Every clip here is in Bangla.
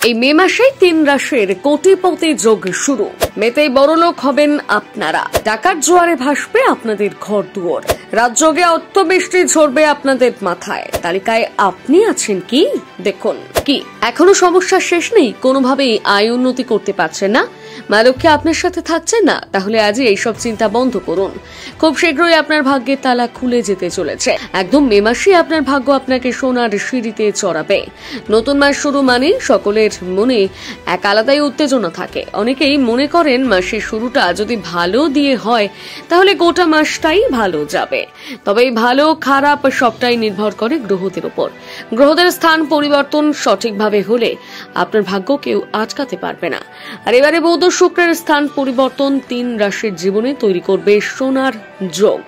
এই মে মাসে 3 রাশির কোটিপতি যোগ শুরু। মেতেই বড়লোক হবেন আপনারা। টাকার জোয়ারে ভাসবে আপনাদের ঘর দুয়ার। রাজযোগে অর্থবৃষ্টি ঝরবে আপনাদের মাথায়। তালিকায় আপনি আছেন কি? দেখুন কি এখনো সমস্যা শেষ নেই? কোনোভাবেই আয় উন্নতি করতে পারছেন না? মা লক্ষ্মী আপনার সাথে থাকছেন না? তাহলে আজই এইসব চিন্তা বন্ধ করুন। খুব শীঘ্রই আপনার ভাগ্যের তালা খুলে যেতে চলেছে। একদম মে মাসে আপনার ভাগ্য আপনাকে সোনার সিঁড়িতে চড়াবে। নতুন মাস শুরু মানে সকলের মনে এক আলাদাই উত্তেজনা থাকে। অনেকেই মনে করেন মাসের শুরুটা যদি ভালো দিয়ে হয় তাহলে গোটা মাসটাই ভালো যাবে। তবে এই ভালো খারাপ সবটাই নির্ভর করে গ্রহদের উপর। গ্রহদের স্থান পরিবর্তন সঠিকভাবে হলে আপনার ভাগ্য কেউ আটকাতে পারবে না। আর এবারে বুধ ও শুক্রের স্থান পরিবর্তন 3 রাশির জীবনে তৈরি করবে সোনার যোগ।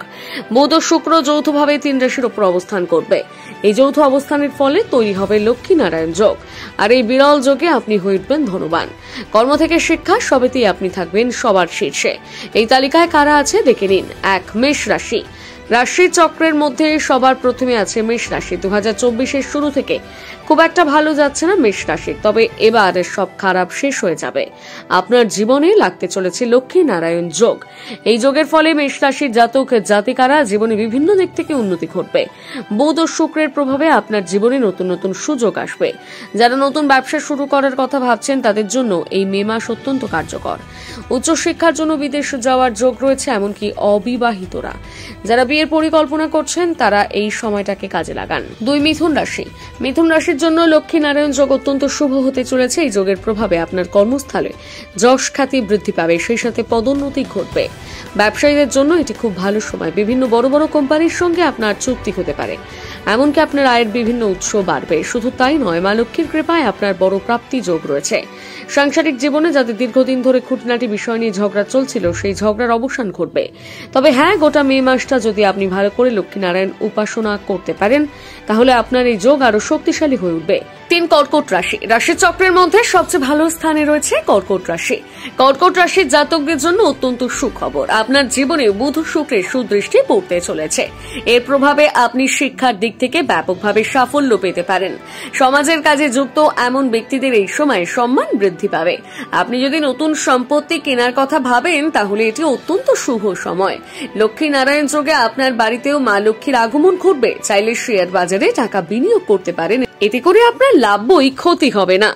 বুধ ও শুক্র যৌথভাবে 3 রাশির উপর অবস্থান করবে। এই যৌথ অবস্থানের ফলে তৈরি হবে লক্ষ্মী নারায়ণ যোগ। আর এই বিরল যোগে আপনি হয়ে উঠবেন ধনবান। কর্ম থেকে শিক্ষা সবেতেই আপনি থাকবেন সবার শীর্ষে। এই তালিকায় কারা আছে দেখে নিন। 1 মেষ রাশি। রাশি চক্রের মধ্যে সবার প্রথমে আছে মেষ রাশি। 2024-এর শুরু থেকে খুব একটা ভালো যাচ্ছে না মেষ রাশি, তবে এবার সব খারাপ শেষ হয়ে যাবে। আপনার জীবনে লাগতে চলেছে লক্ষ্মী নারায়ণ যোগ। এই যোগের ফলে মেষ রাশির জাতক জাতিকারা জীবনে বিভিন্ন দিক থেকে উন্নতি ঘটবে। বুধ ও শুক্রের প্রভাবে আপনার জীবনে নতুন নতুন সুযোগ আসবে। যারা নতুন ব্যবসা শুরু করার কথা ভাবছেন তাদের জন্য এই মে মাস অত্যন্ত কার্যকর। উচ্চশিক্ষার জন্য বিদেশ যাওয়ার যোগ রয়েছে, এমনকি অবিবাহিতরা যারা বিয়ের পরিকল্পনা করছেন তারা এই সময়টাকে কাজে লাগান। 2 মিথুন রাশি। মিথুন রাশির জন্য লক্ষ্মী নারায়ণ যোগ অত্যন্ত শুভ হতে চলেছে। এই যোগের প্রভাবে আপনার কর্মস্থলে যশ খ্যাতি বৃদ্ধি পাবে, সেই সাথে পদোন্নতি ঘটবে। ব্যবসায়ীদের জন্য এটি খুব ভালো সময়। বিভিন্ন বড় বড় কোম্পানির সঙ্গে আপনার চুক্তি হতে পারে, এমনকি আপনার আয়ের বিভিন্ন উৎস বাড়বে। শুধু তাই নয়, মা লক্ষ্মীর কৃপায় আপনার বড় প্রাপ্তি যোগ রয়েছে। সাংসারিক জীবনে যাদের দীর্ঘদিন ধরে খুঁটিনাটি বিষয় নিয়ে ঝগড়া চলছিল সেই ঝগড়ার অবসান ঘটবে। তবে হ্যাঁ, গোটা মে মাসটা যদি আপনি ভালো করে লক্ষ্মী নারায়ণ উপাসনা করতে পারেন তাহলে আপনার এই যোগ আরো শক্তিশালী হয়ে উঠবে। 3 কর্কট রাশি। রাশি চক্রের মধ্যে সবচেয়ে ভালো স্থানে রয়েছে কর্কট রাশি। কর্কট রাশির জাতকদের জন্য অত্যন্ত সুখবর। আপনার জীবনে বুধ শুক্রের সুদৃষ্টি পড়তে চলেছে। এর প্রভাবে আপনি শিক্ষার দিক থেকে ব্যাপকভাবে সাফল্য পেতে পারেন। সমাজের কাজে যুক্ত এমন ব্যক্তিদের এই সময় সম্মান বৃদ্ধি পাবে। আপনি যদি নতুন সম্পত্তি কেনার কথা ভাবেন তাহলে এটি অত্যন্ত শুভ সময়। লক্ষ্মী নারায়ণ যোগে আপনার বাড়িতেও মা লক্ষ্মীর আগমন ঘটবে। চাইলে শেয়ার বাজারে টাকা বিনিয়োগ করতে পারেন, এতে করে আপনার লাভ বই ক্ষতি হবে না।